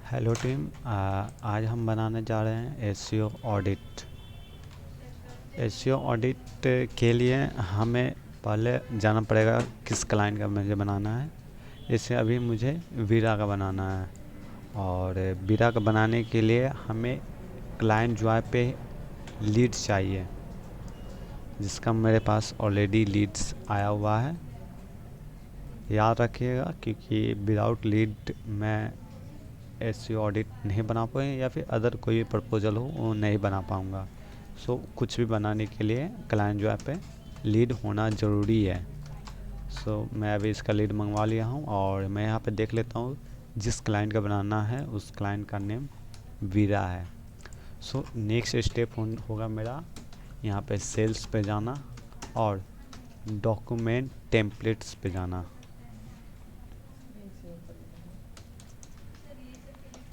Hello team. आज हम बनाने जा रहे हैं एसईओ ऑडिट। एसईओ ऑडिट के लिए हमें पहले जाना पड़ेगा किस क्लाइंट का मुझे बनाना है। जैसे अभी मुझे वीरा का बनाना है और वीरा का बनाने के लिए हमें क्लाइंट जॉय पे लीड चाहिए, जिसका मेरे पास ऑलरेडी लीड्स आया हुआ है। याद रखिएगा क्योंकि विदाउट लीड मैं एसईओ ऑडिट नहीं बना पाए या फिर अदर कोई प्रपोजल हो वो नहीं बना पाऊँगा। कुछ भी बनाने के लिए क्लाइंट जो पे लीड होना ज़रूरी है। मैं अभी इसका लीड मंगवा लिया हूँ और मैं यहाँ पे देख लेता हूँ जिस क्लाइंट का बनाना है उस क्लाइंट का नेम वीरा है। नेक्स्ट स्टेप होगा मेरा यहाँ पे सेल्स पे जाना और डॉक्यूमेंट टेम्पलेट्स पे जाना।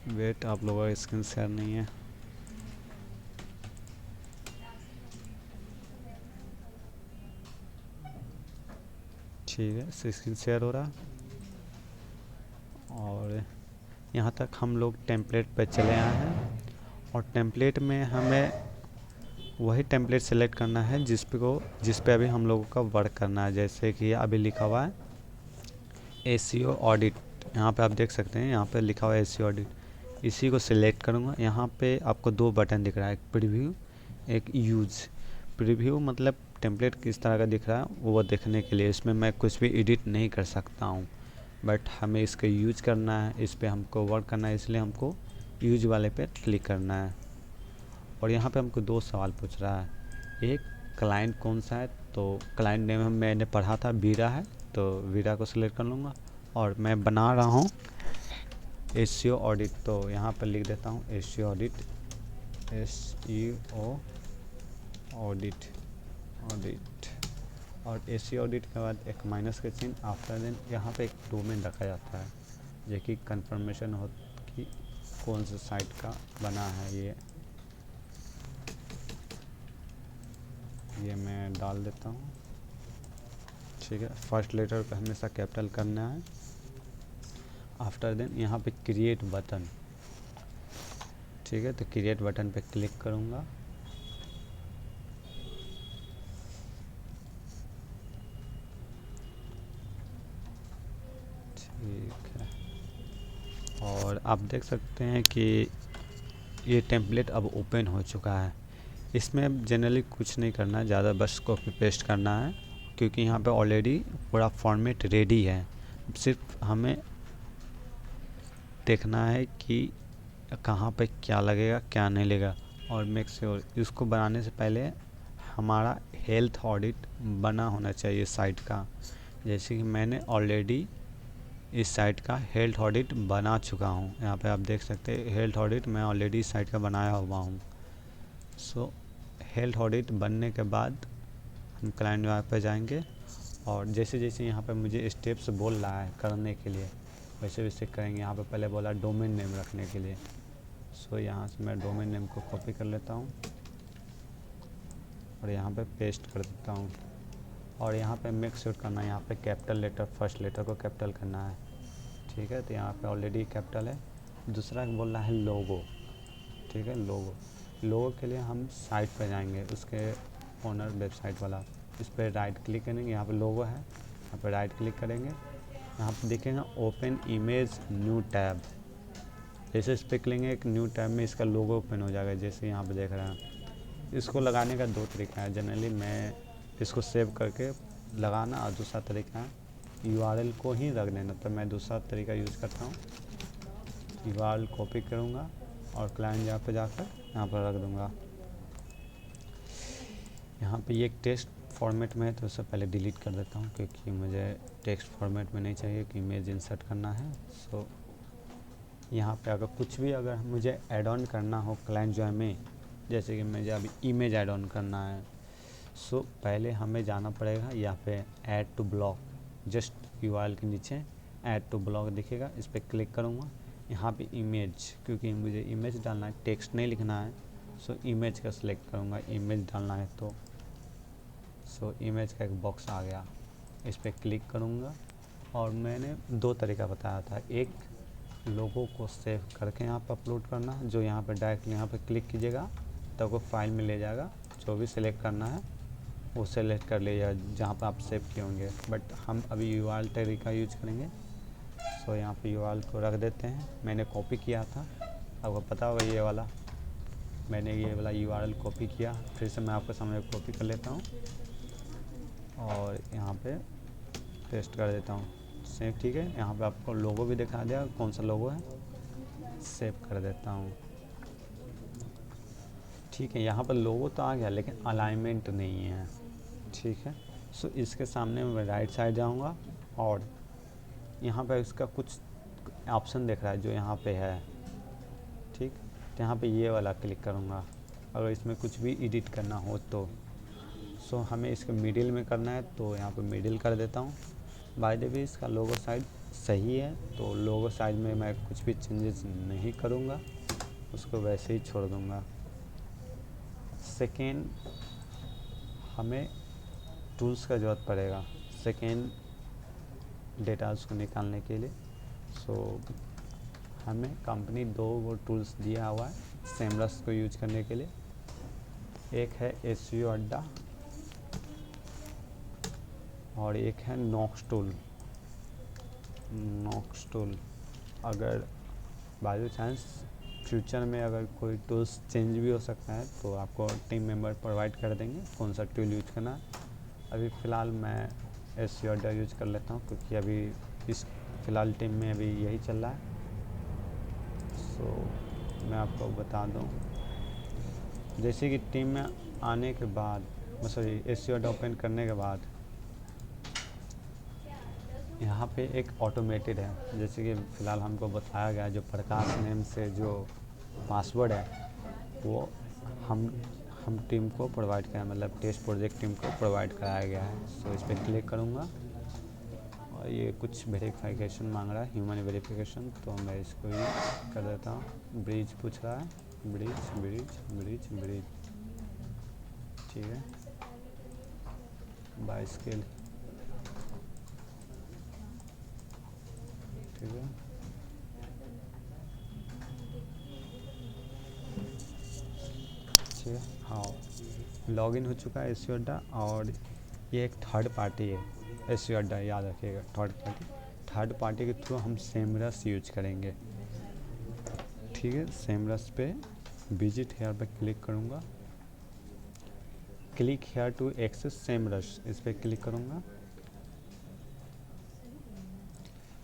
वेट, आप लोगों का स्क्रीन शेयर नहीं है। ठीक है, स्क्रीन शेयर हो रहा। और यहाँ तक हम लोग टेम्पलेट पे चले आए हैं और टेम्पलेट में हमें वही टेम्पलेट सेलेक्ट करना है जिस पे अभी हम लोगों का वर्क करना है। जैसे कि अभी लिखा हुआ है एसईओ ऑडिट। यहाँ पे आप देख सकते हैं, यहाँ पे लिखा हुआ है एसईओ ऑडिट। इसी को सिलेक्ट करूँगा। यहाँ पे आपको दो बटन दिख रहा है, एक प्रीव्यू एक यूज़। प्रीव्यू मतलब टेम्पलेट किस तरह का दिख रहा है वो देखने के लिए। इसमें मैं कुछ भी एडिट नहीं कर सकता हूँ, बट हमें इसका यूज करना है, इस पर हमको वर्क करना है, इसलिए हमको यूज वाले पे क्लिक करना है। और यहाँ पे हमको दो सवाल पूछ रहा है। एक, क्लाइंट कौन सा है, तो क्लाइंट नेम मैंने पढ़ा था वीरा है, तो वीरा को सिलेक्ट कर लूँगा। और मैं बना रहा हूँ एसईओ ऑडिट, तो यहाँ पर लिख देता हूँ SEO audit, SEO audit audit. और एसईओ ऑडिट के बाद एक माइनस का चिन्ह। आफ्टर देन यहाँ पे एक डोमेन रखा जाता है जो कि कंफर्मेशन हो कि कौन सा साइट का बना है। ये मैं डाल देता हूँ। ठीक है, फर्स्ट लेटर पे हमेशा कैपिटल करना है। आफ्टर देन यहाँ पे क्रिएट बटन। ठीक है, तो क्रिएट बटन पे क्लिक करूँगा। ठीक है, और आप देख सकते हैं कि ये टेम्पलेट अब ओपन हो चुका है। इसमें जनरली कुछ नहीं करना है ज़्यादा, बस कॉपी पेस्ट करना है क्योंकि यहाँ पे ऑलरेडी पूरा फॉर्मेट रेडी है। सिर्फ हमें देखना है कि कहाँ पे क्या लगेगा क्या नहीं लगेगा। और मेक श्योर इसको बनाने से पहले हमारा हेल्थ ऑडिट बना होना चाहिए साइट का। जैसे कि मैंने ऑलरेडी इस साइट का हेल्थ ऑडिट बना चुका हूँ। यहाँ पे आप देख सकते हैं हेल्थ ऑडिट मैं ऑलरेडी इस साइट का बनाया हुआ हूँ। हेल्थ ऑडिट बनने के बाद हम क्लाइंट वहाँ पे जाएंगे और जैसे जैसे यहाँ पे मुझे स्टेप्स बोल रहा है करने के लिए वैसे वैसे करेंगे। यहाँ पे पहले बोला डोमेन नेम रखने के लिए, यहाँ से मैं डोमेन नेम को कॉपी कर लेता हूँ और यहाँ पे पेस्ट कर देता हूँ। और यहाँ पे मेक श्योर करना है, यहाँ पे कैपिटल लेटर फर्स्ट लेटर को कैपिटल करना है। ठीक है, तो यहाँ पे ऑलरेडी कैपिटल है। दूसरा बोल रहा है लोगो। ठीक है, लोगो के लिए हम साइट पर जाएंगे, उसके ओनर वेबसाइट वाला, इस पर राइट क्लिक करेंगे। यहाँ पे लोगो है, यहाँ पे राइट क्लिक करेंगे। यहाँ पे देखेंगे ओपन इमेज न्यू टैब। जैसे इस पर क्लिक करेंगे एक न्यू टैब में इसका लोगो ओपन हो जाएगा, जैसे यहाँ पे देख रहे हैं। इसको लगाने का दो तरीका है। जनरली मैं इसको सेव करके लगाना और दूसरा तरीका है यूआरएल को ही रख देना, तो मैं दूसरा तरीका यूज़ करता हूँ। यूआरएल कॉपी करूँगा और क्लाइंट यहाँ पे जाकर यहाँ पर रख दूँगा। यहाँ पे ये एक टेक्स्ट फॉर्मेट में है तो उससे पहले डिलीट कर देता हूँ क्योंकि मुझे टेक्स्ट फॉर्मेट में नहीं चाहिए कि इमेज इंसर्ट करना है। यहाँ पे अगर कुछ भी अगर मुझे ऐड ऑन करना हो क्लाइंट जॉय में, जैसे कि मुझे अभी इमेज ऐड ऑन करना है, पहले हमें जाना पड़ेगा यहाँ पे add to block. Just URL के नीचे ऐड टू ब्लॉक दिखेगा, इस पर क्लिक करूँगा। यहाँ पे इमेज, क्योंकि मुझे इमेज डालना है, टेक्स्ट नहीं लिखना है, इमेज का सिलेक्ट करूँगा। इमेज डालना है तो इमेज का एक बॉक्स आ गया, इस पर क्लिक करूँगा। और मैंने दो तरीका बताया था, एक लोगों को सेव करके यहाँ पर अपलोड करना, जो यहाँ पर डायरेक्ट यहाँ पर क्लिक कीजिएगा तो आपको फाइल में ले जाएगा। जो भी सिलेक्ट करना है वो सेलेक्ट कर लीजिएगा जहाँ पर आप सेव किए होंगे। बट हम अभी यूआरएल तरीका यूज करेंगे। सो यहाँ पे यूआरएल को रख देते हैं। मैंने कॉपी किया था, आपको पता होगा ये वाला, मैंने ये वाला यूआरएल कॉपी किया। फिर से मैं आपके सामने कॉपी कर लेता हूँ और यहाँ पे पेस्ट कर देता हूँ। सेव, ठीक है। यहाँ पे आपको लोगो भी दिखा दिया, कौन सा लोगो है। सेव कर देता हूँ, ठीक है। यहाँ पर लोगो तो आ गया लेकिन अलाइनमेंट नहीं है, ठीक है। सो इसके सामने मैं राइट साइड जाऊँगा और यहाँ पर इसका कुछ ऑप्शन दिख रहा है जो यहाँ पे है, ठीक। तो यहाँ पे ये वाला क्लिक करूँगा अगर इसमें कुछ भी एडिट करना हो तो। सो हमें इसके मिडिल में करना है तो यहाँ पे मिडिल कर देता हूँ। बाय द वे इसका लोगो साइज सही है तो लोगो साइज में मैं कुछ भी चेंजेस नहीं करूँगा, उसको वैसे ही छोड़ दूँगा। सेकेंड, हमें टूल्स का ज़रूरत पड़ेगा सेकेंड डेटाज को निकालने के लिए। सो हमें कंपनी दो वो टूल्स दिया हुआ है सेमरस को यूज करने के लिए। एक है एसईओ अड्डा और एक है नॉक्स टूल। नॉक्स टूल अगर बाय चांस फ्यूचर में अगर कोई टूल्स चेंज भी हो सकता है तो आपको टीम मेंबर प्रोवाइड कर देंगे कौन सा टूल यूज करना है। अभी फ़िलहाल मैं एसईओ अड्डा यूज कर लेता हूँ क्योंकि अभी इस फ़िलहाल टीम में अभी यही चल रहा है। सो मैं आपको बता दूँ, जैसे कि टीम में आने के बाद, सॉरी एसईओ अड्डा ओपन करने के बाद यहाँ पे एक ऑटोमेटेड है, जैसे कि फ़िलहाल हमको बताया गया जो प्रकाश नेम से जो पासवर्ड है वो हम टीम को प्रोवाइड कराया, मतलब टेस्ट प्रोजेक्ट टीम को प्रोवाइड कराया गया है। सो इस पर क्लिक करूँगा और ये कुछ वेरिफिकेशन मांग रहा है, ह्यूमन वेरिफिकेशन, तो मैं इसको ही कर देता हूँ। ब्रिज पूछ रहा है, ब्रिज ब्रिज ब्रिज ब्रिज, ठीक है। बाय स्केल, ठीक है। ठीक है, हाँ लॉगिन हो चुका है एसईओ अड्डा। और ये एक थर्ड पार्टी है एसईओ अड्डा, याद रखिएगा थर्ड पार्टी के थ्रू हम सेमरस यूज करेंगे, ठीक है। सेमरस पे विजिट हेयर पे क्लिक करूँगा, click here to access Semrush, इस पर क्लिक करूँगा।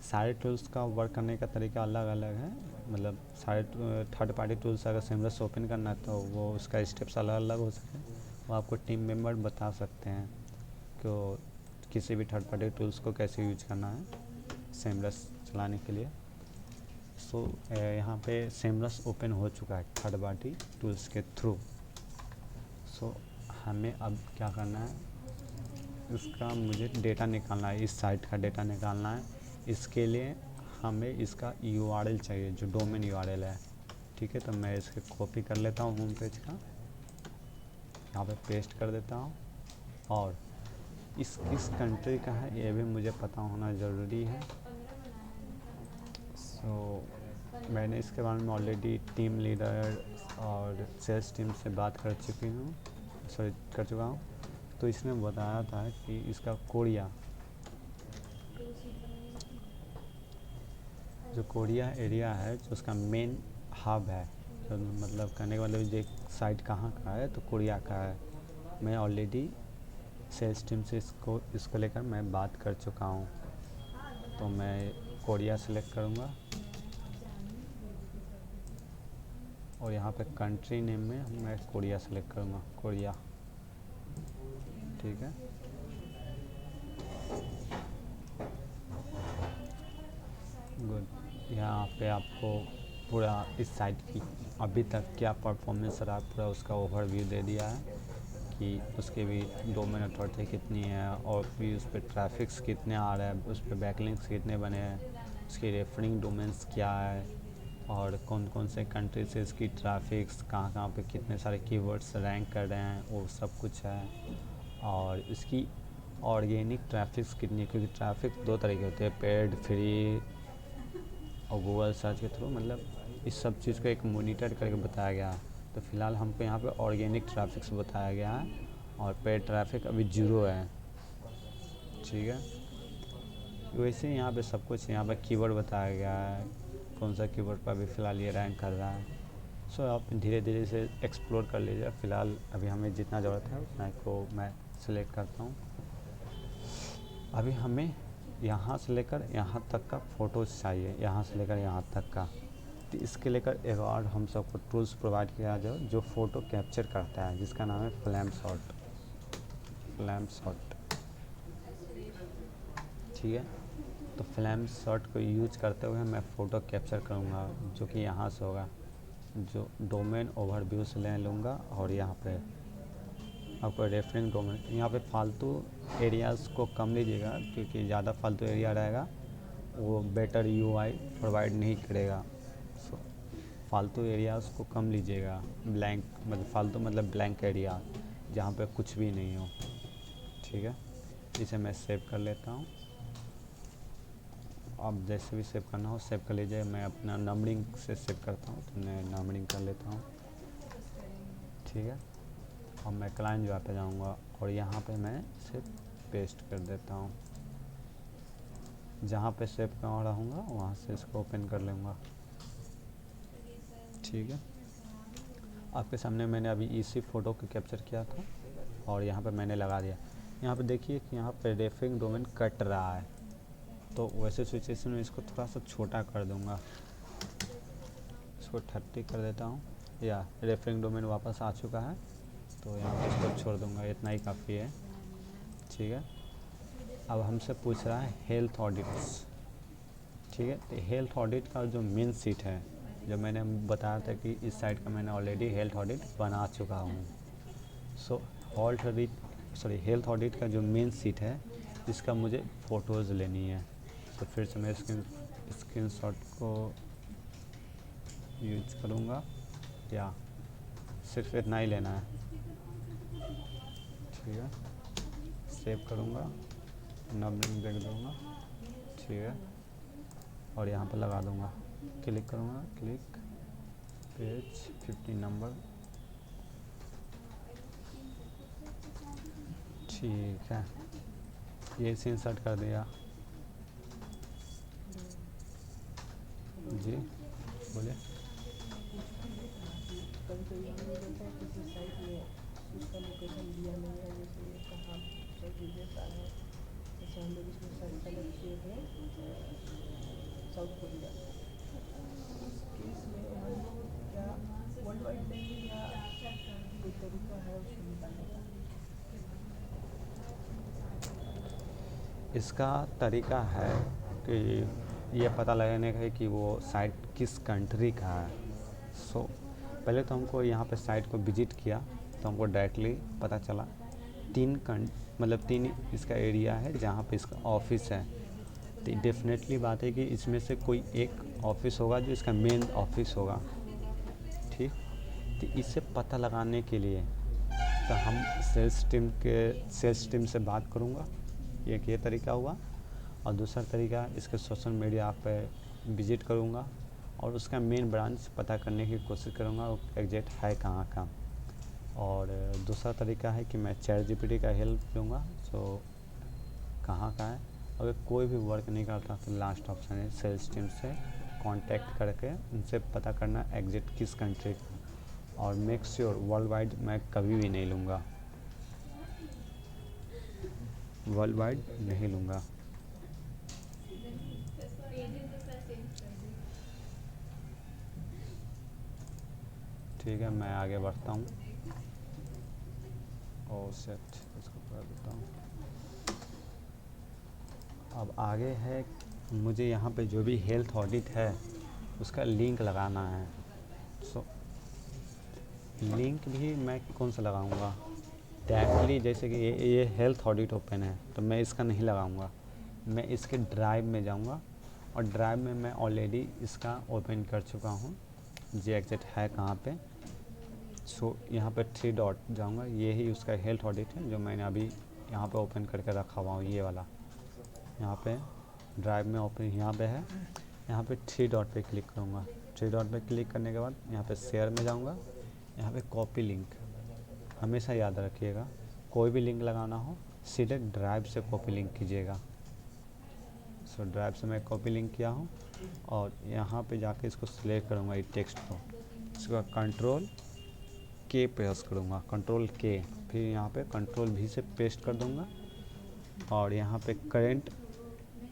सारे टूल्स का वर्क करने का तरीका अलग अलग है, मतलब सारे थर्ड पार्टी टूल्स अगर सेमरस ओपन करना है तो वो उसका स्टेप्स अलग अलग हो सकते हैं, वो आपको टीम मेंबर बता सकते हैं कि किसी भी थर्ड पार्टी टूल्स को कैसे यूज करना है सेमरस चलाने के लिए। सो यहाँ पे सेमरस ओपन हो चुका है थर्ड पार्टी टूल्स के थ्रू। सो हमें अब क्या करना है, इसका मुझे डेटा निकालना है, इस साइट का डेटा निकालना है। इसके लिए हमें इसका यूआरएल चाहिए जो डोमेन यूआरएल है, ठीक है। तो मैं इसके कॉपी कर लेता हूँ होम पेज का, यहाँ पे पेस्ट कर देता हूँ। और इस किस कंट्री का है ये भी मुझे पता होना ज़रूरी है। सो मैंने इसके बारे में ऑलरेडी टीम लीडर और सेल्स टीम से बात कर चुका हूँ। तो इसने बताया था कि इसका कोरिया, जो कोरिया एरिया है जो उसका मेन हब है, तो मतलब कहने का मतलब ये साइट कहाँ का है तो कोरिया का है। मैं ऑलरेडी सेल्स टीम से इसको लेकर मैं बात कर चुका हूँ, तो मैं कोरिया सेलेक्ट करूँगा और यहाँ पे कंट्री नेम में मैं कोरिया सेलेक्ट करूँगा, कोरिया, ठीक है। गुड, यहाँ पे आपको पूरा इस साइट की अभी तक क्या परफॉर्मेंस रहा पूरा उसका ओवरव्यू दे दिया है कि उसके भी डोमेन अथॉरिटी कितनी है और भी उस पर ट्रैफिक्स कितने आ रहे हैं, उस पर बैकलिंक्स कितने बने हैं, उसकी रेफरिंग डोमेन्स क्या है और कौन कौन से कंट्री से इसकी ट्रैफिक्स कहाँ पे कितने सारे कीवर्ड्स रैंक कर रहे हैं, वो सब कुछ है। और इसकी ऑर्गेनिक ट्रैफिक्स कितनी है, क्योंकि ट्रैफिक दो तरह के होते हैं, पेड, फ्री, और गूगल सर्च के थ्रू मतलब इस सब चीज़ को एक मॉनिटर करके बताया गया है। तो फ़िलहाल हमको यहाँ पे ऑर्गेनिक ट्रैफिक से बताया गया है और पेड ट्रैफिक अभी 0 है। ठीक है, वैसे ही यहाँ पे सब कुछ यहाँ पे कीवर्ड बताया गया है, कौन सा कीवर्ड पर अभी फ़िलहाल ये रैंक कर रहा है। सो आप धीरे धीरे से एक्सप्लोर कर लीजिए। फ़िलहाल अभी हमें जितना ज़रूरत है उतना को मैं सिलेक्ट करता हूँ। अभी हमें यहाँ से लेकर यहाँ तक का फ़ोटोज़ चाहिए, यहाँ से लेकर यहाँ तक का। तो इसके लेकर एक और हम सबको टूल्स प्रोवाइड किया जो फ़ोटो कैप्चर करता है, जिसका नाम है फ्लैम शॉट। ठीक है, तो फ्लैम शॉट को यूज करते हुए मैं फ़ोटो कैप्चर करूँगा, जो कि यहाँ से होगा, जो डोमेन ओवरव्यू से ले लूँगा। और यहाँ पे आपको रेफरेंस डोमेन, यहाँ पे फालतू एरियाज़ को कम लीजिएगा, क्योंकि ज़्यादा फालतू एरिया रहेगा वो बेटर यूआई प्रोवाइड नहीं करेगा। सो फालतू एरियाज़ को कम लीजिएगा, ब्लैंक मतलब फालतू मतलब ब्लैंक एरिया जहाँ पे कुछ भी नहीं हो। ठीक है, इसे मैं सेव कर लेता हूँ। आप जैसे भी सेव करना हो सेव कर लीजिए। मैं अपना नंबरिंग से सेव करता हूँ, तो मैं नंबरिंग कर लेता हूँ। ठीक है, अब मैं क्लाइंट जो पे जाऊँगा और यहाँ पे मैं इसे पेस्ट कर देता हूँ। जहाँ पे सेव कर रहूँगा वहाँ से इसको ओपन कर लूँगा। ठीक है, आपके सामने मैंने अभी इसी फ़ोटो को कैप्चर किया था और यहाँ पे मैंने लगा दिया। यहाँ पे देखिए कि यहाँ पे रेफरिंग डोमेन कट रहा है, तो वैसे सिचुएशन में इसको थोड़ा सा छोटा कर दूँगा, इसको 30 कर देता हूँ। या रेफरिंग डोमेन वापस आ चुका है, तो यहाँ पे इसको छोड़ दूँगा, इतना ही काफ़ी है। ठीक है, अब हमसे पूछ रहा है हेल्थ ऑडिट्स। ठीक है, तो हेल्थ ऑडिट का जो मेन सीट है, जो मैंने बताया था कि इस साइट का मैंने ऑलरेडी हेल्थ ऑडिट बना चुका हूँ। सो हेल्थ ऑडिट का जो मेन सीट है, इसका मुझे फ़ोटोज़ लेनी है। तो फिर से मैं स्क्रीनशॉट को यूज करूँगा, या सिर्फ इतना ही लेना है। ठीक है, सेव करूँगा, नंबरिंग देख दूँगा। ठीक है, और यहाँ पर लगा दूँगा, क्लिक करूँगा, क्लिक पेज 50 नंबर। ठीक है, ये सीन सेट कर दिया। जी बोलिए। कभी कभी ये होता है किसी साइट में उसका लोकेशन दिया नहीं है, जैसे कहाँ सब विदेता है, जैसे हम लोग इसमें सेलेक्ट किए थे साउथ कोरिया। इस केस में हम लोग क्या वर्ल्ड वाइड लेंगे या कोई तरीका है उसको निकालने का? इसका तरीका है कि ये पता लगाने का है कि वो साइट किस कंट्री का है। सो पहले तो हमको यहाँ पे साइट को विजिट किया, तो हमको डायरेक्टली पता चला 3 इसका एरिया है जहाँ पे इसका ऑफिस है। तो डेफिनेटली बात है कि इसमें से कोई एक ऑफिस होगा जो इसका मेन ऑफिस होगा। ठीक, तो इससे पता लगाने के लिए तो हम सेल्स टीम से बात करूँगा, एक ये तरीका हुआ। और दूसरा तरीका इसके सोशल मीडिया पे विज़िट करूँगा और उसका मेन ब्रांच पता करने की कोशिश करूँगा वो एग्जैक्ट है कहाँ का। और दूसरा तरीका है कि मैं चैट जीपीटी का हेल्प लूँगा, जो कहाँ का है। अगर कोई भी वर्क नहीं करता तो लास्ट ऑप्शन है सेल्स टीम से कांटेक्ट करके उनसे पता करना एग्जैक्ट किस कंट्री का। और मेक श्योर वर्ल्ड वाइड मैं कभी भी नहीं लूँगा, वर्ल्ड वाइड नहीं लूँगा। ठीक है, मैं आगे बढ़ता हूँ और सेट इसको कर देता हूँ। अब आगे है मुझे यहाँ पे जो भी हेल्थ ऑडिट है उसका लिंक लगाना है। सो लिंक भी मैं कौन सा लगाऊंगा, डायरेक्टली जैसे कि ये हेल्थ ऑडिट ओपन है तो मैं इसका नहीं लगाऊंगा, मैं इसके ड्राइव में जाऊंगा और ड्राइव में मैं ऑलरेडी इसका ओपन कर चुका हूँ, जी एग्जैक्ट है कहाँ पे। सो यहाँ पे 3 डॉट जाऊँगा, ये ही उसका हेल्थ ऑडिट है जो मैंने अभी यहाँ पे ओपन करके रखा हुआ हूँ, ये वाला यहाँ पे ड्राइव में ओपन यहाँ पे है। यहाँ पे 3 डॉट पे क्लिक करूँगा। 3 डॉट पे क्लिक करने के बाद यहाँ पे शेयर में जाऊँगा। यहाँ पे कॉपी लिंक, हमेशा याद रखिएगा कोई भी लिंक लगाना हो सीधे ड्राइव से कॉपी लिंक कीजिएगा। सो ड्राइव से मैं कॉपी लिंक किया हूँ और यहाँ पे जाके इसको सिलेक्ट करूँगा, ये टेक्स्ट को। इसका कंट्रोल के प्रेस करूँगा, कंट्रोल के, फिर यहाँ पे कंट्रोल भी से पेस्ट कर दूँगा और यहाँ पे करेंट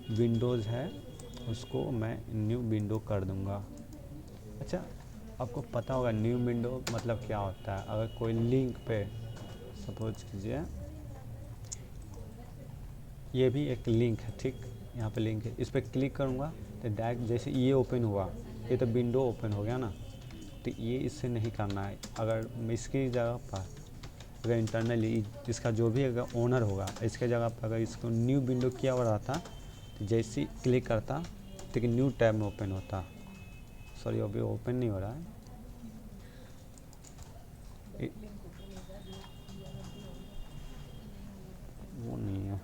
विंडोज़ है उसको मैं न्यू विंडो कर दूँगा। अच्छा, आपको पता होगा न्यू विंडो मतलब क्या होता है। अगर कोई लिंक पे सपोज कीजिए ये भी एक लिंक है, ठीक, यहाँ पे लिंक है, इस पर क्लिक करूँगा तो डायरेक्ट जैसे ये ओपन हुआ, ये तो विंडो ओपन हो गया ना, तो ये इससे नहीं करना है। अगर इसकी जगह पर अगर इंटरनली इसका जो भी अगर ओनर होगा इसके जगह पर अगर इसको न्यू विंडो किया हुआ रहता तो जैसे ही क्लिक करता तो न्यू टैब में ओपन होता। सॉरी अभी ओपन नहीं हो रहा है। वो नहीं है,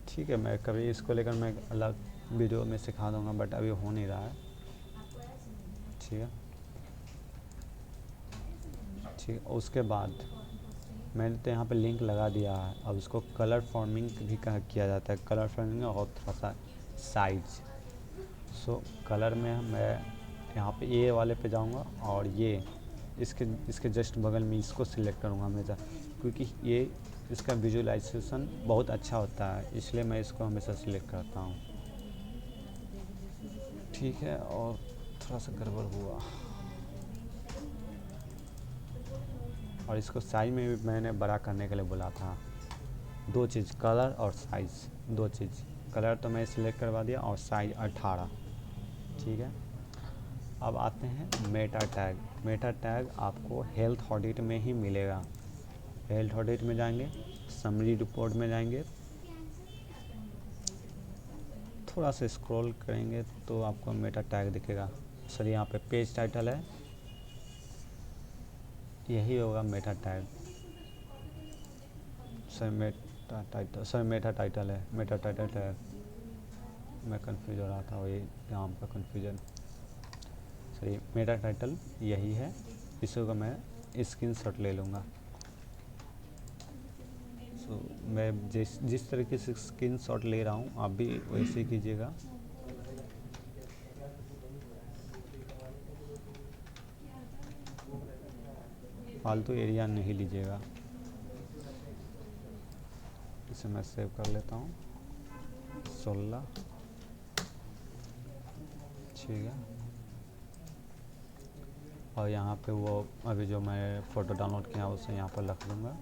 ठीक है, मैं कभी इसको लेकर मैं अलग वीडियो में सिखा दूंगा, बट अभी हो नहीं रहा है। ठीक है, ठीक है। उसके बाद मैंने तो यहाँ पे लिंक लगा दिया है। अब इसको कलर फॉर्मिंग भी किया जाता है, कलर फॉर्मिंग और थोड़ा सा साइज। सो कलर में मैं यहाँ पे ए वाले पे जाऊँगा और ये इसके जस्ट बगल में इसको सिलेक्ट करूँगा हमेशा, क्योंकि ये इसका विजुअलाइजेशन बहुत अच्छा होता है, इसलिए मैं इसको हमेशा सिलेक्ट करता हूँ। ठीक है, और थोड़ा सा गड़बड़ हुआ। और इसको साइज में भी मैंने बड़ा करने के लिए बोला था। 2 चीज़, कलर और साइज़, 2 चीज़। कलर तो मैं सिलेक्ट करवा दिया और साइज 18। ठीक है, अब आते हैं मेटा टैग। मेटा टैग आपको हेल्थ ऑडिट में ही मिलेगा। हेल्थ ऑडिट में जाएंगे, समरी रिपोर्ट में जाएंगे, थोड़ा सा स्क्रॉल करेंगे तो आपको मेटा टैग दिखेगा। सर यहाँ पे पेज टाइटल है, यही होगा Meta tag. Sir Meta title है, मेटा टाइटल टैग। मैं कंफ्यूज हो रहा था, वही नाम का कंफ्यूजन। सही, मेटा टाइटल यही है, इसको मैं स्क्रीनशॉट ले लूँगा। सो मैं जिस तरीके से स्क्रीनशॉट ले रहा हूँ आप भी वैसे ही कीजिएगा। फालतू एरिया नहीं लीजिएगा। इसे मैं सेव कर लेता हूँ। 16, ठीक है। और यहाँ पे वो अभी जो मैं फ़ोटो डाउनलोड किया उसे यहाँ पर रख दूँगा।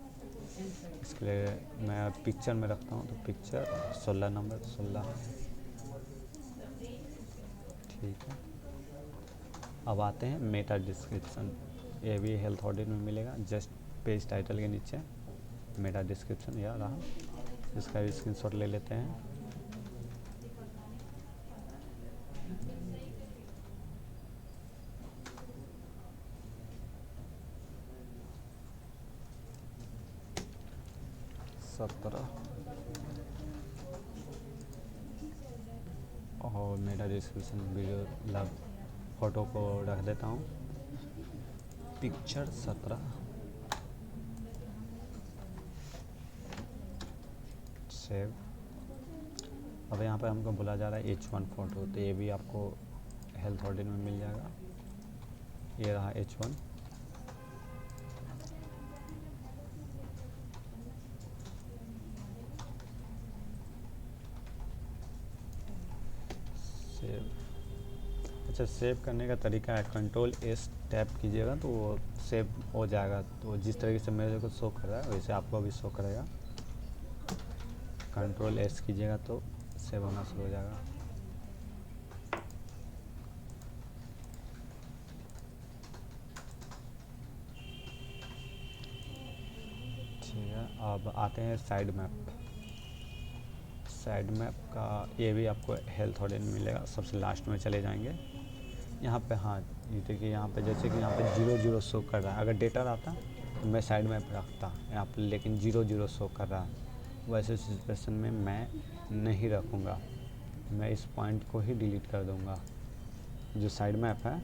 इसके लिए मैं पिक्चर में रखता हूँ, तो पिक्चर 16 नंबर 16, ठीक है। अब आते हैं मेटा डिस्क्रिप्शन। ये भी हेल्थ ऑडिट में मिलेगा, जस्ट पेज टाइटल के नीचे मेटा डिस्क्रिप्शन यह रहा। इसका भी स्क्रीनशॉट ले लेते हैं। और मेरा डिस्क्रिप्शन वीडियो लग फ़ोटो को रख देता हूँ, पिक्चर 17, सेव। अब यहाँ पर हमको बोला जा रहा है H1 फ़ोटो, तो ये भी आपको हेल्थ ऑडिट में मिल जाएगा। ये रहा H1। सेव। अच्छा, सेव करने का तरीका है, कंट्रोल S टैप कीजिएगा तो वो सेव हो जाएगा। तो जिस तरीके से मेरे को शो कर रहा है वैसे आपको भी शो करेगा। कंट्रोल S कीजिएगा तो सेव होना शुरू हो जाएगा। ठीक है, अब आते हैं साइड मैप। साइड मैप का ये भी आपको हेल्थ ऑडिट में मिलेगा। सबसे लास्ट में चले जाएंगे, यहाँ पे हाँ, ये देखिए यहाँ पे जैसे कि यहाँ पे 00 शो कर रहा है। अगर डेटा रहता तो मैं साइड मैप रखता यहाँ पे, लेकिन 00 शो कर रहा है। वैसे सिचुएशन में मैं नहीं रखूँगा। मैं इस पॉइंट को ही डिलीट कर दूंगा, जो साइड मैप है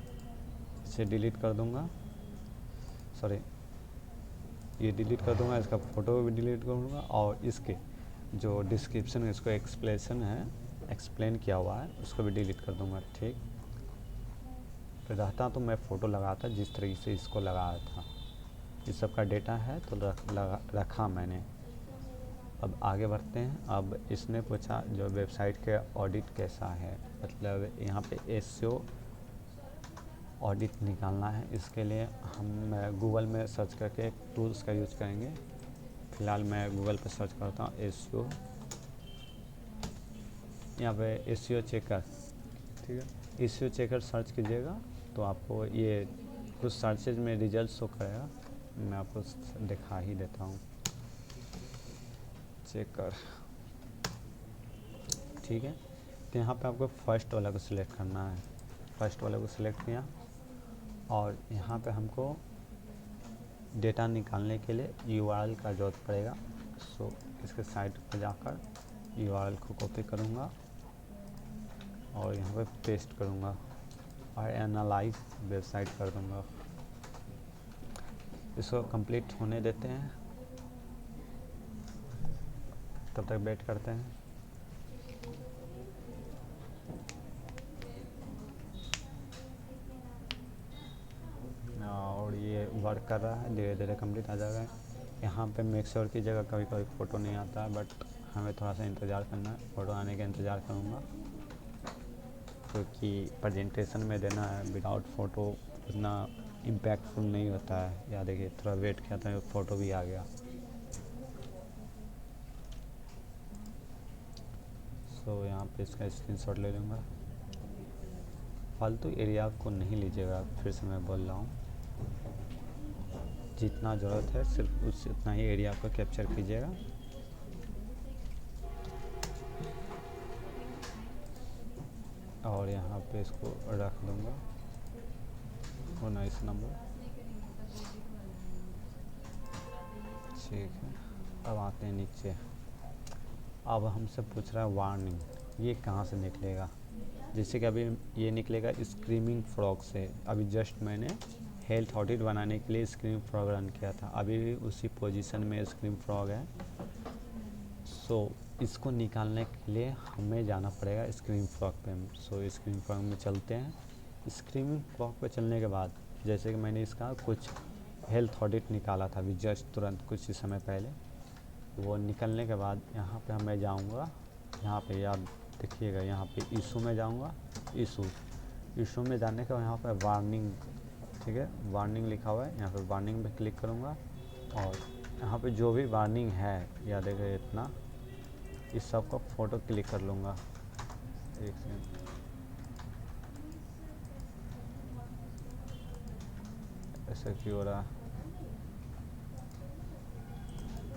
इसे डिलीट कर दूंगा, सॉरी ये डिलीट कर दूंगा, इसका फ़ोटो भी डिलीट कर दूंगा, और इसके जो डिस्क्रिप्शन में इसको एक्सप्लेशन है, एक्सप्लेन किया हुआ है, उसको भी डिलीट कर दूंगा। ठीक, तो रहता तो मैं फ़ोटो लगाता जिस तरीके से इसको लगाया था। इस सब का डेटा है तो रखा मैंने। अब आगे बढ़ते हैं। अब इसने पूछा जो वेबसाइट के ऑडिट कैसा है, मतलब यहाँ पे एसईओ ऑडिट निकालना है। इसके लिए हम गूगल में सर्च करके एक टूल्स का यूज़ करेंगे। फ़िलहाल मैं गूगल पे सर्च करता हूँ एसईओ, यहाँ पे एसईओ चेकर, ठीक है, एसईओ चेकर सर्च कीजिएगा तो आपको ये कुछ सर्चेज में रिजल्ट शो करेगा। मैं आपको दिखा ही देता हूँ, चेकर, ठीक है। तो यहाँ पे आपको फर्स्ट वाला को सिलेक्ट करना है। फर्स्ट वाले को सिलेक्ट किया और यहाँ पे हमको डेटा निकालने के लिए यूआरएल का ज़रूरत पड़ेगा। सो इसके साइट पर जाकर यूआरएल को कॉपी करूँगा और यहाँ पे पेस्ट करूँगा और एनालाइज वेबसाइट कर दूँगा। इसको कंप्लीट होने देते हैं, तब तक वेट करते हैं। और ये वर्क कर रहा है, धीरे धीरे कंप्लीट आ जाएगा। यहाँ पे मेक श्योर की जगह कभी कभी फ़ोटो नहीं आता है, बट हमें थोड़ा सा इंतज़ार करना है। फ़ोटो आने का इंतज़ार करूँगा क्योंकि प्रेजेंटेशन में देना है, विदाउट फ़ोटो उतना इम्पैक्टफुल नहीं होता है। या देखिए थोड़ा वेट किया था, फ़ोटो भी आ गया। सो यहाँ पे इसका स्क्रीनशॉट ले लूँगा। फालतू एरिया को नहीं लीजिएगा, फिर से मैं बोल रहा हूँ, जितना ज़रूरत है सिर्फ उतना ही एरिया को कैप्चर कीजिएगा। और यहाँ पे इसको रख दूँगा 19 नंबर, ठीक है। अब आते हैं नीचे। अब हमसे पूछ रहा है वार्निंग, ये कहाँ से निकलेगा। जैसे कि अभी ये निकलेगा स्क्रीमिंग फ्रॉग से। अभी जस्ट मैंने हेल्थ ऑडिट बनाने के लिए स्क्रीमिंग फ्रॉग रन किया था, अभी भी उसी पोजीशन में स्क्रीमिंग फ्रॉग है। सो इसको निकालने के लिए हमें जाना पड़ेगा स्क्रीमिंग फ्रॉग पे। सो स्क्रीमिंग फ्रॉग में चलते हैं। स्क्रीमिंग फ्रॉग पे चलने के बाद जैसे कि मैंने इसका कुछ हेल्थ ऑडिट निकाला था अभी जस्ट तुरंत कुछ ही समय पहले, वो निकलने के बाद यहाँ पे मैं जाऊँगा, यहाँ पे याद देखिएगा, यहाँ पे इशू में जाऊँगा। इशू में जाने के बाद यहाँ पे वार्निंग, ठीक है, वार्निंग लिखा हुआ है, यहाँ पे वार्निंग पे क्लिक करूँगा और यहाँ पे जो भी वार्निंग है या देखिए इतना, इस सब का फ़ोटो क्लिक कर लूँगा। एक सेकंड, ऐसा क्यों हो रहा,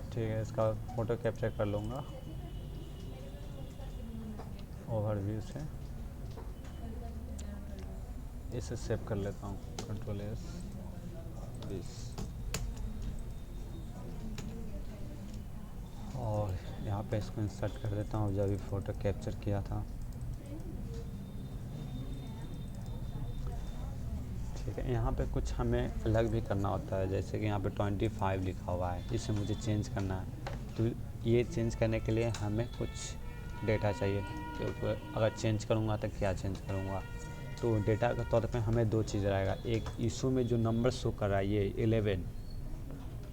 ठीक है, इसका फ़ोटो कैप्चर कर लूँगा ओवरव्यू से। इसे सेव कर लेता हूँ, Ctrl+S 20, और यहाँ पे इसको इंसर्ट कर देता हूँ जो अभी फ़ोटो कैप्चर किया था, ठीक है। यहाँ पे कुछ हमें अलग भी करना होता है, जैसे कि यहाँ पे 25 लिखा हुआ है, इसे मुझे चेंज करना है। तो ये चेंज करने के लिए हमें कुछ डेटा चाहिए, क्योंकि अगर चेंज करूँगा तो क्या चेंज करूँगा। तो डेटा के तौर पे हमें दो चीज़ रहेगा, एक इशू में जो नंबर शो कर रहा है ये 11,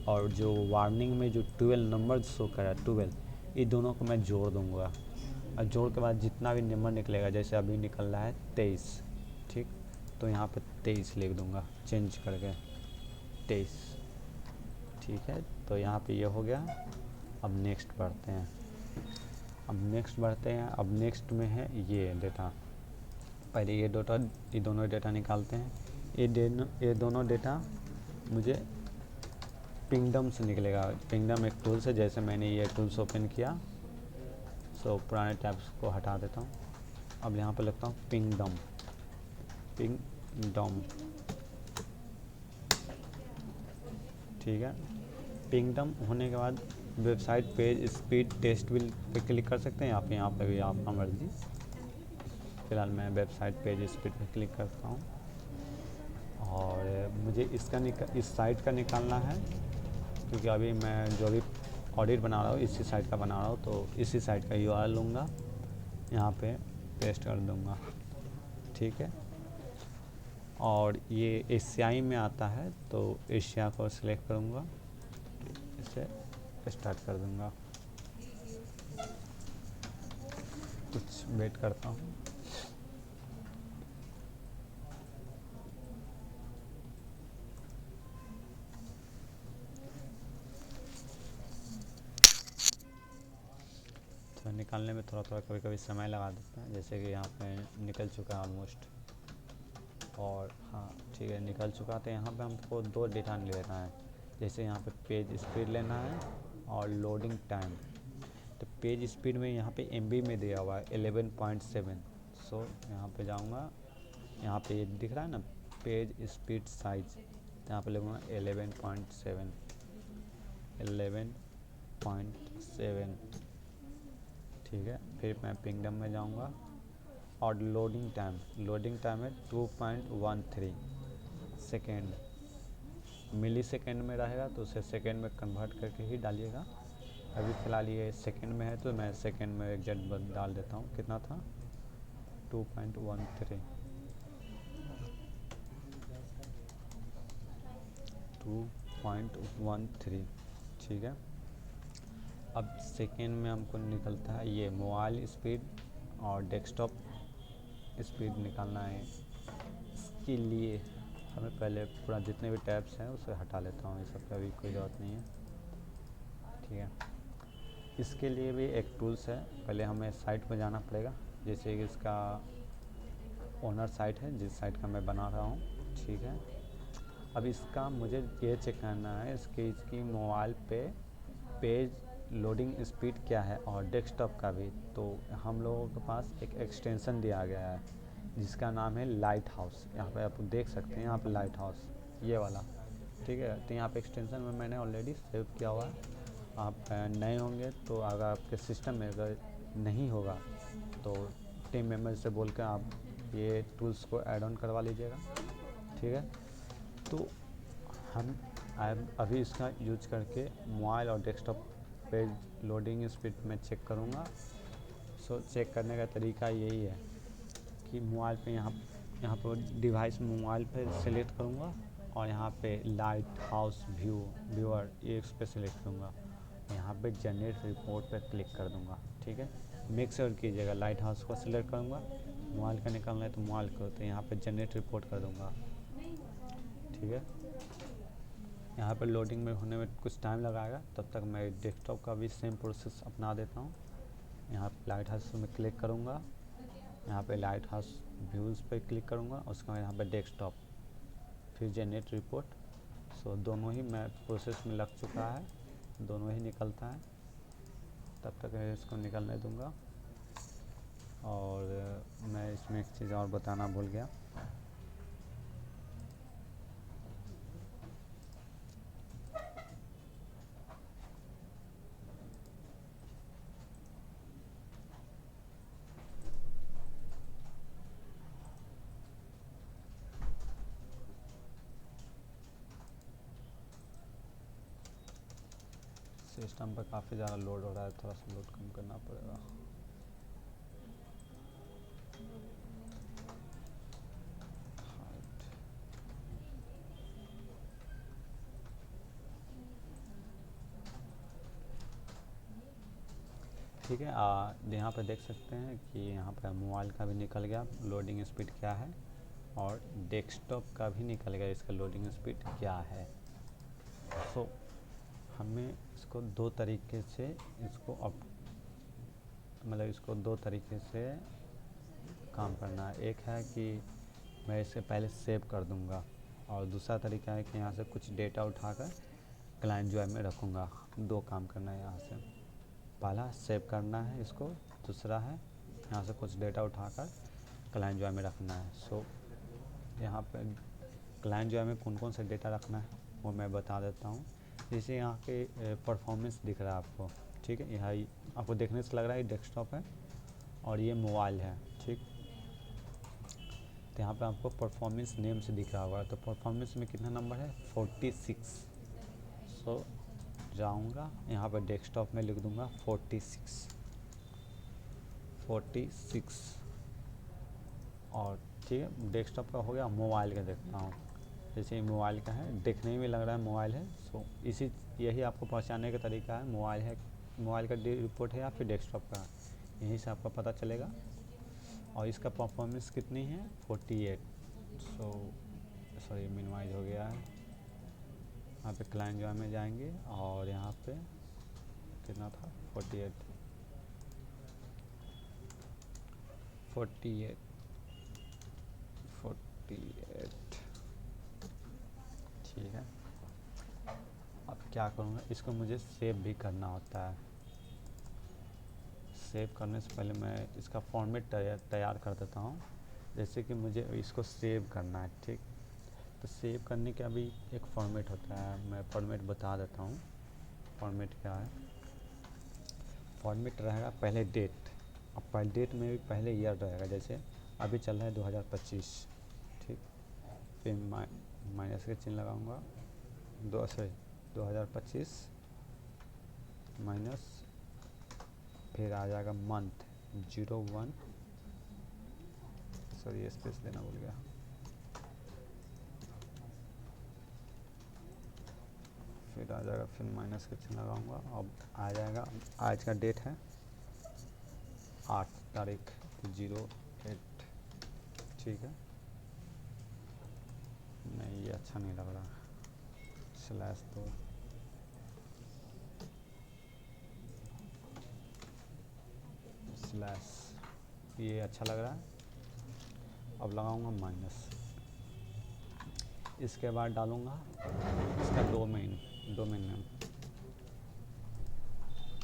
और जो वार्निंग में जो 12 नंबर शो कर रहा है 12, ये दोनों को मैं जोड़ दूँगा। और जोड़ के बाद जितना भी नंबर निकलेगा, जैसे अभी निकल रहा है 23, ठीक, तो यहाँ पे 23 लिख दूँगा चेंज करके 23, ठीक है। तो यहाँ पे ये हो गया। अब नेक्स्ट बढ़ते हैं। अब नेक्स्ट में है ये डेटा। पहले ये दोनों डेटा निकालते हैं। ये दोनों डेटा मुझे पिंगडम से निकलेगा। पिंगडम एक टूल्स है, जैसे मैंने ये टूल्स ओपन किया, सो पुराने टैब्स को हटा देता हूँ। अब यहाँ पे लगता हूँ पिंगडम, ठीक है। पिंगडम होने के बाद वेबसाइट पेज स्पीड टेस्ट बिल पे क्लिक कर सकते हैं। यहाँ पे भी आपका मर्जी, फ़िलहाल मैं वेबसाइट पेज स्पीड पे क्लिक करता हूँ और मुझे इस साइट का निकालना है, क्योंकि अभी मैं जो भी ऑडिट बना रहा हूँ इसी साइट का बना रहा हूँ, तो इसी साइट का यूआरएल लूँगा, यहाँ पे पेस्ट कर दूँगा। ठीक है, और ये एशियाई में आता है तो एशिया को सिलेक्ट करूँगा, इसे स्टार्ट कर दूँगा। कुछ वेट करता हूँ। तो निकालने में थोड़ा थोड़ा कभी कभी समय लगा देता है, जैसे कि यहाँ पे निकल चुका है ऑलमोस्ट। और हाँ ठीक है, निकल चुका। तो यहाँ पे हमको 2 डेटा लेना है, जैसे यहाँ पे पेज स्पीड लेना है और लोडिंग टाइम। तो पेज स्पीड में यहाँ पे MB में दिया हुआ है 11.7। सो यहाँ पे जाऊँगा, यहाँ पे दिख रहा है ना पेज स्पीड साइज, तो यहाँ पे लगूँगा 11.7। ठीक है, फिर मैं पिंगडम में जाऊँगा और लोडिंग टाइम है 2.13 सेकेंड। मिली सेकेंड में रहेगा तो उसे सेकेंड में कन्वर्ट करके ही डालिएगा। अभी फ़िलहाल ये सेकेंड में है तो मैं सेकेंड में एग्जैक्ट डाल देता हूँ। कितना था? 2.13। ठीक है, अब सेकेंड में हमको निकलता है ये मोबाइल स्पीड और डेस्कटॉप स्पीड निकालना है। इसके लिए हमें पहले पूरा जितने भी टैब्स हैं उसे हटा लेता हूँ, ये सब का अभी कोई ज़रूरत नहीं है। ठीक है, इसके लिए भी एक टूल्स है, पहले हमें साइट पर जाना पड़ेगा। जैसे कि इसका ओनर साइट है जिस साइट का मैं बना रहा हूँ। ठीक है, अब इसका मुझे ये चेक करना है इसकी मोबाइल पे पेज लोडिंग स्पीड क्या है और डेस्कटॉप का भी। तो हम लोगों के पास एक एक्सटेंशन दिया गया है जिसका नाम है लाइट हाउस। यहाँ पे आप देख सकते हैं, यहाँ पे लाइट हाउस ये वाला। ठीक है, तो यहाँ पे एक्सटेंशन में मैंने ऑलरेडी सेव किया हुआ है। आप नए होंगे तो अगर आपके सिस्टम में अगर नहीं होगा तो टीम मेंबर से बोल कर आप ये टूल्स को ऐड ऑन करवा लीजिएगा। ठीक है, तो हम अभी इसका यूज करके मोबाइल और डेस्कटॉप पेज लोडिंग स्पीड में चेक करूँगा। सो चेक करने का तरीका यही है कि मोबाइल पे यहाँ पर डिवाइस मोबाइल पे सेलेक्ट करूँगा और यहाँ पे लाइट हाउस व्यूअर ये इस पर सेलेक्ट करूँगा। यहाँ पे जनरेट रिपोर्ट पे क्लिक कर दूँगा। ठीक है, मेक श्योर कीजिएगा लाइट हाउस को सिलेक्ट करूँगा। मोबाइल का निकालना है तो मोबाइल को, तो यहाँ पे जनरेट रिपोर्ट कर दूँगा। ठीक है, यहाँ पर लोडिंग में होने में कुछ टाइम लगाएगा, तब तक मैं डेस्कटॉप का भी सेम प्रोसेस अपना देता हूँ। यहाँ पे लाइट हाउस में क्लिक करूँगा, यहाँ पे लाइट हाउस व्यूज़ पे क्लिक करूँगा, उसके बाद यहाँ पे डेस्कटॉप, फिर जनरेट रिपोर्ट। सो दोनों ही मैं प्रोसेस में लग चुका है, दोनों ही निकलता है। तब तक इसको निकलने दूँगा। और मैं इसमें एक चीज़ और बताना भूल गया, सिस्टम पर काफ़ी ज़्यादा लोड हो रहा है, थोड़ा सा लोड कम करना पड़ेगा। ठीक है, यहाँ पर देख सकते हैं कि यहाँ पर मोबाइल का भी निकल गया लोडिंग स्पीड क्या है, और डेस्कटॉप का भी निकल गया इसका लोडिंग स्पीड क्या है। सो हमें इसको दो तरीके से इसको दो तरीके से काम करना है। एक है कि मैं इसे पहले सेव कर दूंगा, और दूसरा तरीका है कि यहाँ से कुछ डेटा उठाकर क्लाइंट जॉय में रखूँगा। 2 काम करना है यहाँ से, पहला सेव करना है इसको, दूसरा है यहाँ से कुछ डेटा उठाकर क्लाइंट जॉय में रखना है। सो यहाँ पे क्लाइंट जॉय में कौन कौन से डेटा रखना है वो मैं बता देता हूँ। जैसे यहाँ के परफॉर्मेंस दिख रहा है आपको। ठीक है, यहाँ आपको देखने से लग रहा है डेस्कटॉप है और ये मोबाइल है। ठीक, तो यहाँ पे आपको परफॉर्मेंस नेम से दिख रहा होगा, तो परफॉर्मेंस में कितना नंबर है 46। सो जाऊँगा यहाँ पर डेस्कटॉप में लिख दूँगा 46। और ठीक है, डेस्कटॉप का हो गया। मोबाइल का देखता हूँ, जैसे मोबाइल का है, देखने में लग रहा है मोबाइल है। सो यही आपको पहचानने का तरीका है, मोबाइल है, मोबाइल का रिपोर्ट है या फिर डेस्कटॉप का, यहीं से आपको पता चलेगा। और इसका परफॉर्मेंस कितनी है 48। सॉरी मिनिमाइज हो गया है। यहाँ पे क्लाइंट जॉय में जाएंगे और यहाँ पे कितना था 48। ठीक है। अब क्या करूँगा, इसको मुझे सेव भी करना होता है। सेव करने से पहले मैं इसका फॉर्मेट तैयार कर देता हूँ। जैसे कि मुझे इसको सेव करना है, ठीक, तो सेव करने का भी एक फॉर्मेट होता है, मैं फॉर्मेट बता देता हूँ। फॉर्मेट क्या है, फॉर्मेट रहेगा पहले डेट, अब पहले डेट में भी पहले ईयर रहेगा, जैसे अभी चल रहा है 2025, ठीक, फिर माइनस के चिन्ह लगाऊंगा 2025 माइनस, फिर आ जाएगा मंथ 01, सॉरी स्पेस देना भूल गया, फिर आ जाएगा, फिर माइनस का चिन्ह लगाऊंगा। अब आ जाएगा, आज का डेट है 8 तारीख 08, ठीक है। नहीं ये अच्छा नहीं लग रहा, स्लैश तो स्लैश, ये अच्छा लग रहा है। अब लगाऊंगा माइनस, इसके बाद डालूंगा इसका डोमेन नेम,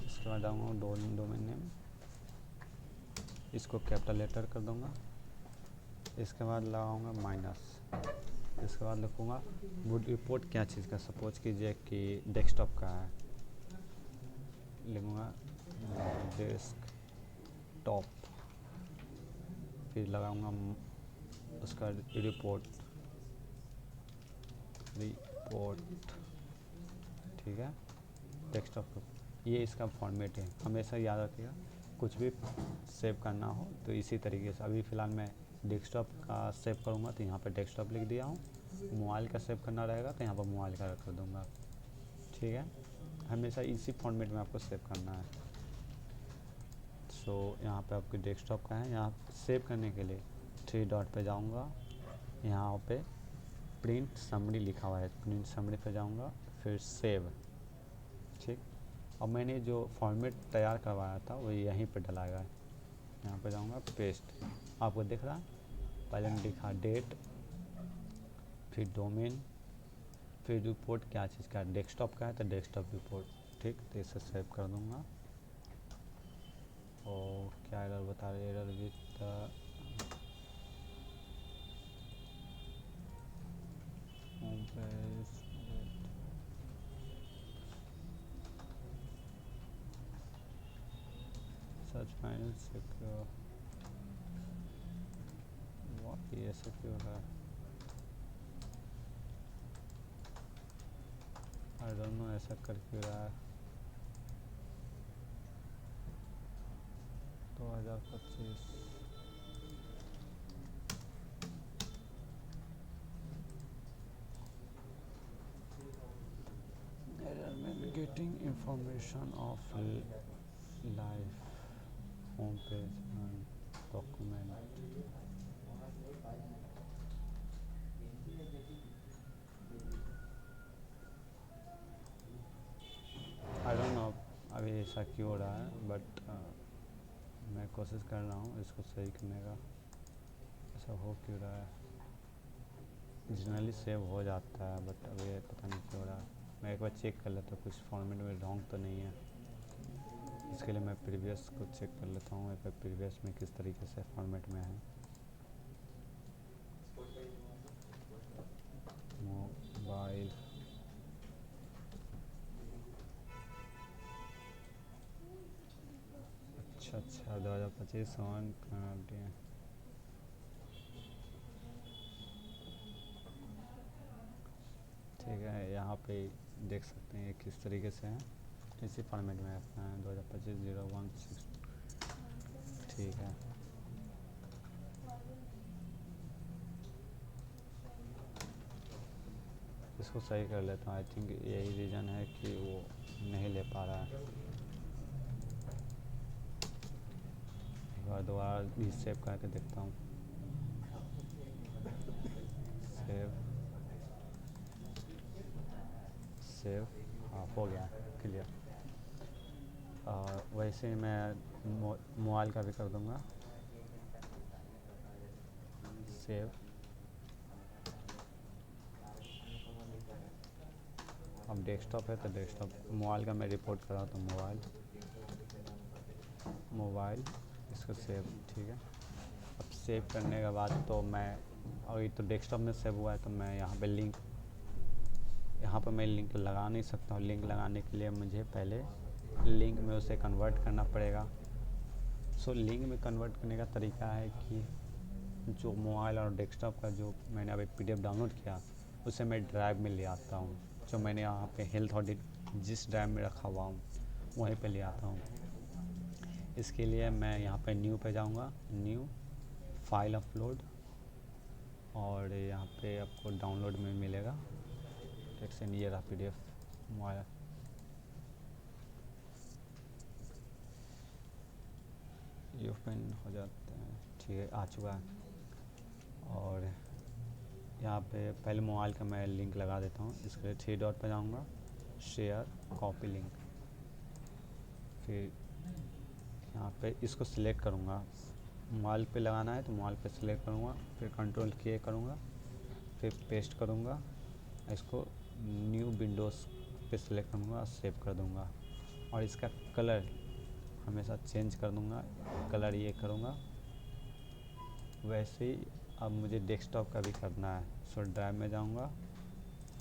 इसके बाद डालूंगा डोमेन नेम, इसको कैपिटल लेटर कर दूंगा। इसके बाद लगाऊंगा माइनस, इसके बाद लिखूँगा वुड रिपोर्ट क्या चीज़ का, सपोज कीजिए कि डेस्कटॉप का है, लिखूँगा डेस्कटॉप, फिर लगाऊंगा उसका रिपोर्ट, ठीक है, डेस्कटॉप का। ये इसका फॉर्मेट है, हमेशा याद रखिएगा कुछ भी सेव करना हो तो इसी तरीके से। अभी फ़िलहाल मैं डेस्कटॉप का सेव करूँगा तो यहाँ पे डेस्कटॉप लिख दिया हूँ, मोबाइल का सेव करना रहेगा तो यहाँ पर मोबाइल का रख दूँगा, ठीक है। हमेशा इसी फॉर्मेट में आपको सेव करना है। सो यहाँ पे आपके डेस्कटॉप का है, यहाँ सेव करने के लिए 3 डॉट पे जाऊँगा, यहाँ पे प्रिंट समरी लिखा हुआ है, प्रिंट समरी पे जाऊँगा, फिर सेव, ठीक। अब मैंने जो फॉर्मेट तैयार करवाया था वो यहीं पे डलाएगा, यहाँ पे जाऊँगा पेस्ट, आपको दिख रहा है, पहले लिखा डेट, फिर डोमेन, फिर रिपोर्ट क्या चीज़ का है, डेस्कटॉप का है तो डेस्कटॉप रिपोर्ट, ठीक। तो इसे सेव कर दूँगा। और क्या एरर बता रहे, error with home page, search final secure, ये सिक्योर है, आई डोंट नो ऐसा कर क्यों रहा है। 2025 एरर में getting information of life home page and document, I don't know अभी ऐसा क्यों हो रहा है, बट मैं कोशिश कर रहा हूँ इसको सही करने का। ऐसा हो क्यों रहा है, जनरली सेव हो जाता है बट अभी पता नहीं क्यों हो रहा है। मैं एक बार चेक कर लेता हूँ कुछ फॉर्मेट में रॉन्ग तो नहीं है, इसके लिए मैं प्रीवियस को चेक कर लेता हूँ, एक बार प्रीवियस में किस तरीके से फॉर्मेट में है। मोबाइल, अच्छा 2025 ऑन कर दिए, यहाँ पे देख सकते हैं ये किस तरीके से है, इसी फॉर्मेट में रखना है 2025-01-6। ठीक है, इसको सही कर लेता हूँ। आई थिंक यही रीज़न है कि वो नहीं ले पा रहा है। एक बार दोबारा भी सेव करके देखता हूँ। सेव सेव, हाँ हो गया क्लियर। वैसे ही मैं मोबाइल का भी कर दूँगा सेव। अब डेस्कटॉप है तो डेस्कटॉप, मोबाइल का मैं रिपोर्ट कर रहा हूँ तो मोबाइल इसको सेव। ठीक है, अब सेव करने के बाद तो मैं, अभी तो डेस्कटॉप में सेव हुआ है तो मैं यहाँ पे मैं लिंक लगा नहीं सकता हूँ। लिंक लगाने के लिए मुझे पहले लिंक में उसे कन्वर्ट करना पड़ेगा। सो लिंक में कन्वर्ट करने का तरीका है कि जो मोबाइल और डेस्कटॉप का जो मैंने अभी PDF डाउनलोड किया उसे मैं ड्राइव में ले आता हूँ। जो मैंने यहाँ पे हेल्थ ऑडिट जिस ड्राइव में रखा हुआ हूँ वहीं पे ले आता हूँ। इसके लिए मैं यहाँ पे न्यू पे जाऊँगा, न्यू फाइल अपलोड, और यहाँ पे आपको डाउनलोड में मिलेगा सेक्शन, ये रहा PDF मोबाइल। ये ओपन हो जाता है, ठीक है आ चुका है। और यहाँ पे पहले मोबाइल का मैं लिंक लगा देता हूँ। इसके लिए 3 डॉट पे जाऊँगा, शेयर कॉपी लिंक, फिर यहाँ पे इसको सिलेक्ट करूँगा। मोबाइल पे लगाना है तो मोबाइल पे सिलेक्ट करूँगा, फिर कंट्रोल K करूँगा, फिर पेस्ट करूँगा। इसको न्यू विंडोज़ पे सिलेक्ट करूँगा और सेव कर दूँगा। और इसका कलर हमेशा चेंज कर दूँगा, कलर ये करूँगा। वैसे ही अब मुझे डेस्कटॉप का भी करना है। सो ड्राइव में जाऊँगा,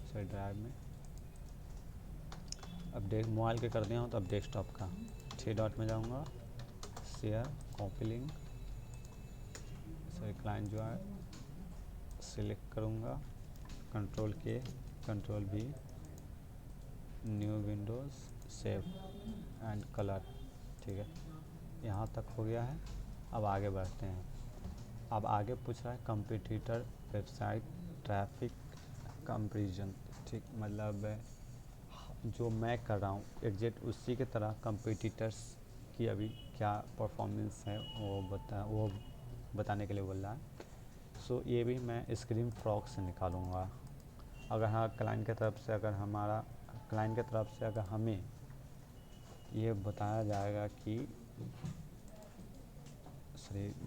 सो ड्राइव में अब मोबाइल के कर दिया हूँ तो अब डेस्कटॉप का 3 डॉट में जाऊँगा, share copy link, sorry client जो है सिलेक्ट करूँगा, control K control V, new Windows, save and colour. ठीक है, यहाँ तक हो गया है। अब आगे बढ़ते हैं। अब आगे पूछ रहा है कंपटीटर वेबसाइट ट्रैफिक कंपैरिजन। ठीक, मतलब जो मैं कर रहा हूँ एग्जैक्ट उसी की तरह कंपटीटर्स की अभी क्या परफॉर्मेंस है वो बताने के लिए बोल रहा है। सो ये भी मैं स्क्रीन फ्रॉग से निकालूंगा। अगर हाँ क्लाइंट की तरफ से अगर हमें ये बताया जाएगा कि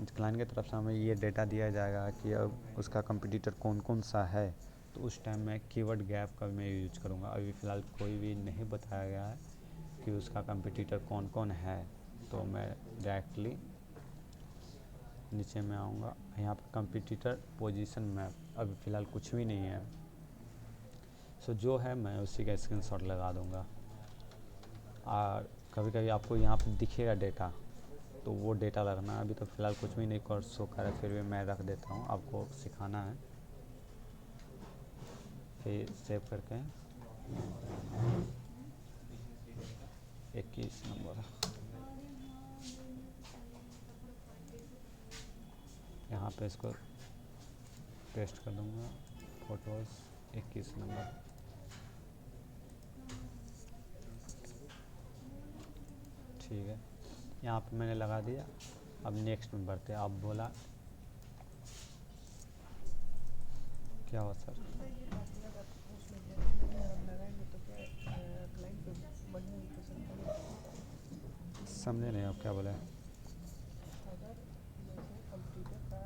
क्लाइंट की तरफ से हमें ये डेटा दिया जाएगा कि अब उसका कंपटीटर कौन कौन सा है, तो उस टाइम मैं कीवर्ड गैप का मैं यूज करूँगा। अभी फ़िलहाल कोई भी नहीं बताया गया है कि उसका कंपटीटर कौन कौन है, तो मैं डायरेक्टली नीचे में आऊँगा। यहाँ पर कंपटीटर पोजीशन मैप अभी फ़िलहाल कुछ भी नहीं है। सो जो है मैं उसी का स्क्रीनशॉट लगा दूँगा। और कभी कभी आपको यहाँ पर दिखेगा डेटा, तो वो डेटा लगना। अभी तो फ़िलहाल कुछ भी नहीं कर शो कर है, फिर भी मैं रख देता हूँ, आपको सिखाना है। फिर सेव करके 21 नंबर यहाँ पे इसको पेस्ट कर दूँगा, फ़ोटोज़ 21 नंबर। ठीक है, यहाँ पे मैंने लगा दिया। अब नेक्स्ट में बढ़ते हैं। आप बोला क्या हुआ सर? ये अगर उसमें जैसे में हम लगाएंगे तो क्या क्लाइंट पे बढ़िया इंप्रेशन पड़ेगा? समझे नहीं आप क्या बोले? अगर जैसे कंप्यूटर का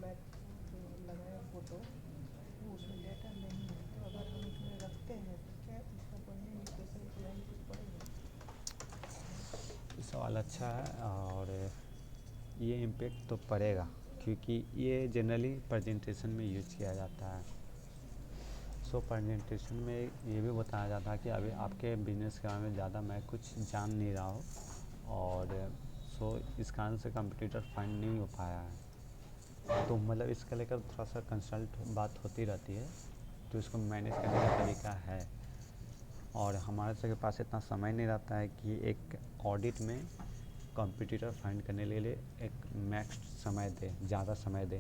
मैप जो हम लगाए फ़ोटो वो उसमें डेटा नहीं है, तो अगर हम उसमें रखते हैं तो क्या उसका बढ़िया इंप्रेशन क्लाइंट पे पड़ेगा? सवाल अच्छा है, और ये इम्पेक्ट तो पड़ेगा क्योंकि ये जनरली प्रेजेंटेशन में यूज किया जाता है। सो प्रेजेंटेशन में ये भी बताया जाता है कि अभी आपके बिजनेस के बारे में ज़्यादा मैं कुछ जान नहीं रहा हूँ, और सो इस कारण से कंपटीटर फाइंड नहीं हो पाया है। तो मतलब इसके लेकर थोड़ा सा कंसल्ट बात होती रहती है। तो इसको मैनेज करने का तरीका है। और हमारे सबके पास इतना समय नहीं रहता है कि एक ऑडिट में कॉम्पिटिटर फाइंड करने के लिए एक मैक्स समय दे, ज़्यादा समय दे,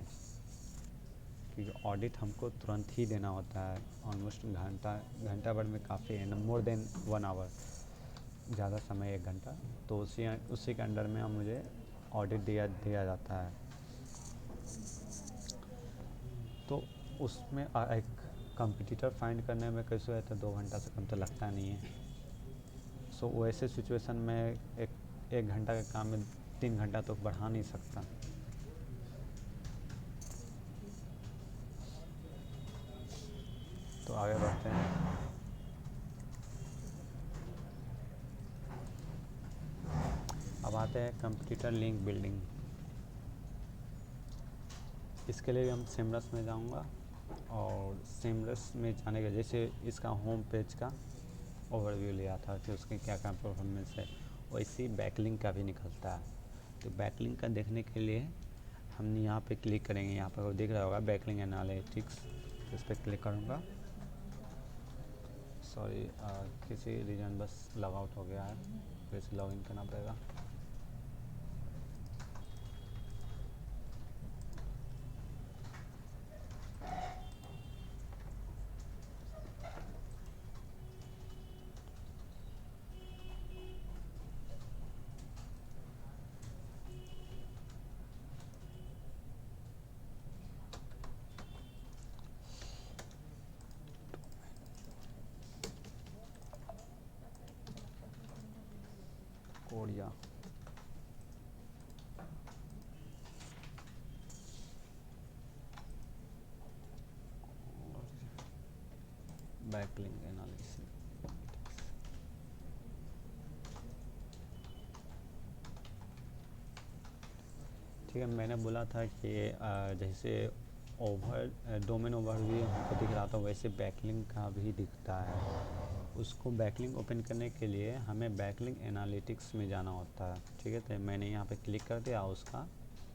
क्योंकि ऑडिट हमको तुरंत ही देना होता है। ऑलमोस्ट घंटा भर में काफ़ी है ना, मोर देन 1 आवर, ज़्यादा समय 1 घंटा। तो उसी के अंडर में मुझे ऑडिट दिया जाता है। तो उसमें एक कंपटीटर फाइंड करने में कैसे होता है, 2 घंटा से कम तो लगता नहीं है। सो वैसे सिचुएशन में एक घंटा के काम में 3 घंटा तो बढ़ा नहीं सकता। तो आगे बढ़ते हैं। अब आते हैं कंप्यूटर लिंक बिल्डिंग। इसके लिए हम सिमरस में जाऊंगा, और सिमरस में जाने के जैसे इसका होम पेज का ओवरव्यू लिया था कि उसके क्या क्या परफॉर्मेंस है, वैसे ही बैकलिंक का भी निकलता है। तो बैकलिंक का देखने के लिए हम यहाँ पे क्लिक करेंगे, यहाँ पर दिख रहा होगा बैकलिंक एनालिटिक्स, तो इस पर क्लिक करूँगा। सॉरी, किसी रीजन बस लॉग आउट हो गया है, फिर से लॉगिन करना पड़ेगा। Kodia backlink analysis. ठीक है, मैंने बोला था कि जैसे डोमेन ओवरव्यू हमको दिख रहा था, वैसे बैकलिंक का भी दिखता है। उसको बैकलिंक ओपन करने के लिए हमें बैकलिंक एनालिटिक्स में जाना होता है। ठीक है, तो मैंने यहाँ पे क्लिक कर दिया, उसका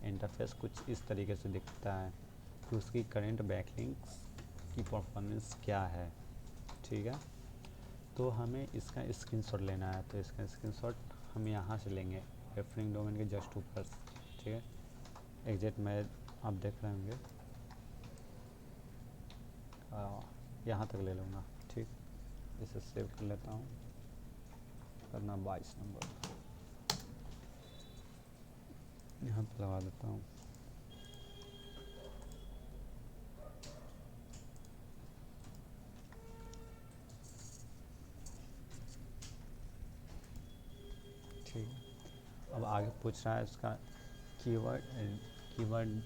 इंटरफेस कुछ इस तरीके से दिखता है कि उसकी करंट बैकलिंक की परफॉर्मेंस क्या है। ठीक है, तो हमें इसका स्क्रीनशॉट लेना है, तो इसका स्क्रीनशॉट हम यहाँ से लेंगे, रेफरिंग डोमेन के जस्ट ऊपर। ठीक है, एग्जैक्ट मैं आप देख रहे होंगे, यहाँ तक ले लूँगा। ठीक, इसे सेव कर लेता हूँ, करना 22 नंबर यहाँ पर लगा देता हूँ। ठीक, अब आगे पूछ रहा है इसका कीवर्ड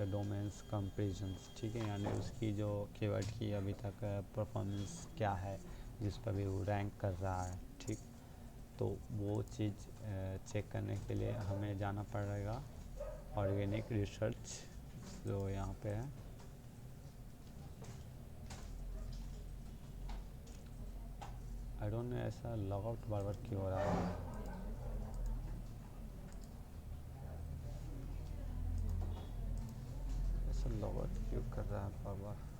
डोमेन्स कंपेरिजन्स। ठीक है, यानी उसकी जो कीवर्ड की अभी तक परफॉर्मेंस क्या है, जिस पर भी वो रैंक कर रहा है। ठीक, तो वो चीज़ चेक करने के लिए हमें जाना पड़ेगा ऑर्गेनिक रिसर्च, जो यहाँ पे है। आई डोंट नो ऐसा लॉग आउट बार बार क्यों हो रहा है। ऐसा लॉग आउट क्यों कर रहा है बार बार।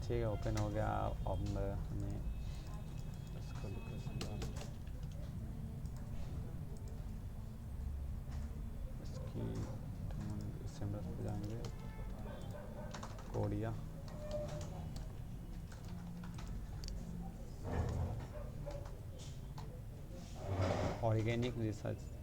ठीक है, ओपन हो गया। अब हमें इसको लोकेशन डालना, इसकी सिमरस पे जाएंगे, कोडिया, ऑर्गेनिक रिसर्च।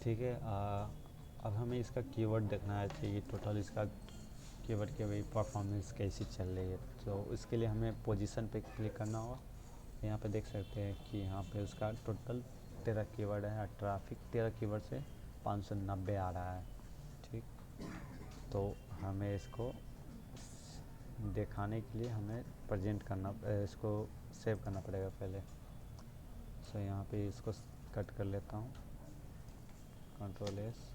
ठीक है, अब हमें इसका कीवर्ड देखना है चाहिए, टोटल इसका कीवर्ड की भाई परफॉर्मेंस कैसी चल रही है। तो इसके लिए हमें पोजीशन पे क्लिक करना होगा, यहाँ पे देख सकते हैं कि यहाँ पे उसका टोटल 13 कीवर्ड है और ट्रैफिक 13 कीवर्ड से 590 आ रहा है। ठीक, तो हमें इसको दिखाने के लिए हमें प्रेजेंट करना, इसको सेव करना पड़ेगा पहले। सो यहाँ पे इसको कट कर लेता हूँ, कंट्रोल एस,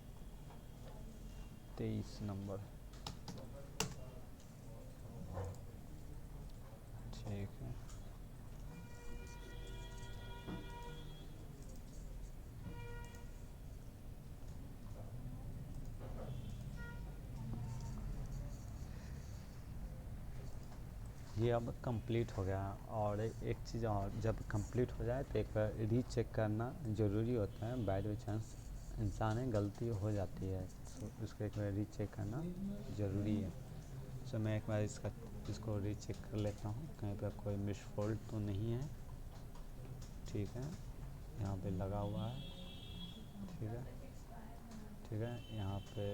23 नंबर। ठीक है, ये अब कंप्लीट हो गया। और एक चीज़ और, जब कंप्लीट हो जाए तो एक बार रीचेक करना ज़रूरी होता है। बाय द चांस इंसान है, गलती हो जाती है, तो उसको एक बार रीचेक करना ज़रूरी है। सो मैं एक बार इसको रीचेक कर लेता हूँ, कहीं पर कोई मिसफॉल्ट तो नहीं है। ठीक है, यहाँ पे लगा हुआ है। ठीक है, ठीक है, यहाँ पे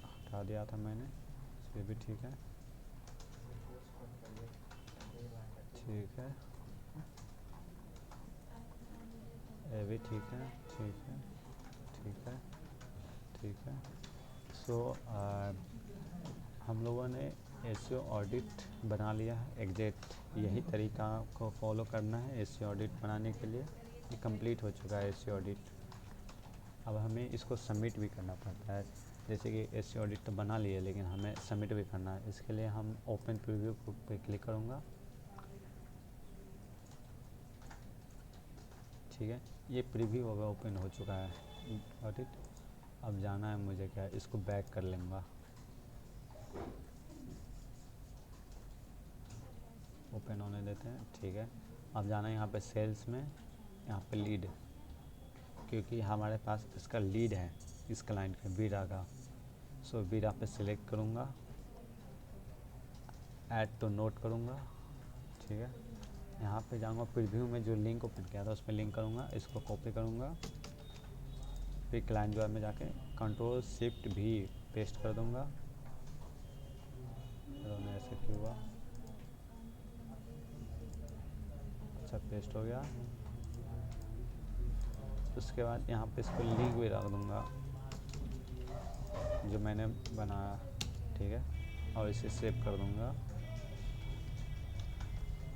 हटा दिया था मैंने, ये भी ठीक है। ठीक है, ये भी ठीक है। ठीक है, ठीक है, ठीक है। सो हम लोगों ने एसईओ ऑडिट बना लिया है। एग्जैक्ट यही तरीका को फॉलो करना है एसईओ ऑडिट बनाने के लिए। ये कंप्लीट हो चुका है एसईओ ऑडिट। अब हमें इसको सबमिट भी करना पड़ता है। जैसे कि एसईओ ऑडिट तो बना लिए, लेकिन हमें सबमिट भी करना है। इसके लिए हम ओपन प्रीव्यू पे क्लिक करूँगा। ठीक है, ये प्रीव्यू होगा, ओपन हो चुका है ऑडिट। अब जाना है मुझे, क्या इसको बैक कर लूँगा, ओपन होने देते हैं। ठीक है, अब जाना है यहाँ पे सेल्स में, यहाँ पे लीड, क्योंकि हमारे पास इसका लीड है इस क्लाइंट का, बीरा का। सो बीरा पे सिलेक्ट करूँगा, ऐड टू नोट करूँगा। ठीक है, यहाँ पे जाऊँगा, प्रीव्यू में जो लिंक ओपन किया था उस पर लिंक करूँगा, इसको कॉपी करूँगा, फिर क्लाइंट द्वारा में जाके कंट्रोल शिफ्ट भी पेस्ट कर दूँगा। ऐसे क्यों हुआ? अच्छा, पेस्ट हो गया। उसके बाद यहाँ पे इसको लिंक भी रख दूँगा जो मैंने बनाया। ठीक है, और इसे सेव कर दूँगा।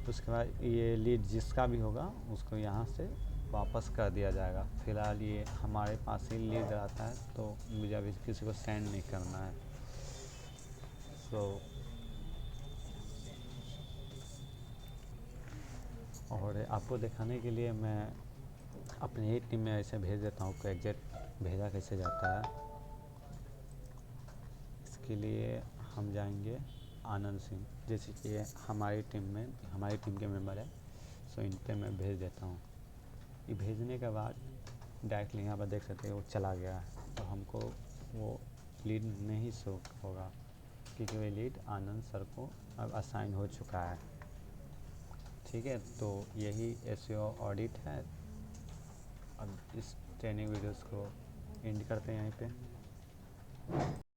उसके बाद ये लीड जिसका भी होगा उसको यहाँ से वापस कर दिया जाएगा। फ़िलहाल ये हमारे पास ही लीड आता है, तो मुझे अभी किसी को सेंड नहीं करना है। और आपको दिखाने के लिए मैं अपनी ही टीम में ऐसे भेज देता हूँ कि एग्जैक्ट भेजा कैसे जाता है। इसके लिए हम जाएंगे आनंद सिंह, जैसे कि हमारी टीम के मेंबर है। सो इन पे मैं भेज देता हूँ। ये भेजने के बाद डायरेक्टली यहाँ पर देख सकते हैं वो चला गया है, तो हमको वो लीड नहीं शो होगा, क्योंकि वो लीड आनंद सर को अब असाइन हो चुका है। ठीक है, तो यही एसईओ ऑडिट है। अब इस ट्रेनिंग वीडियोस को एंड करते हैं यहीं पे।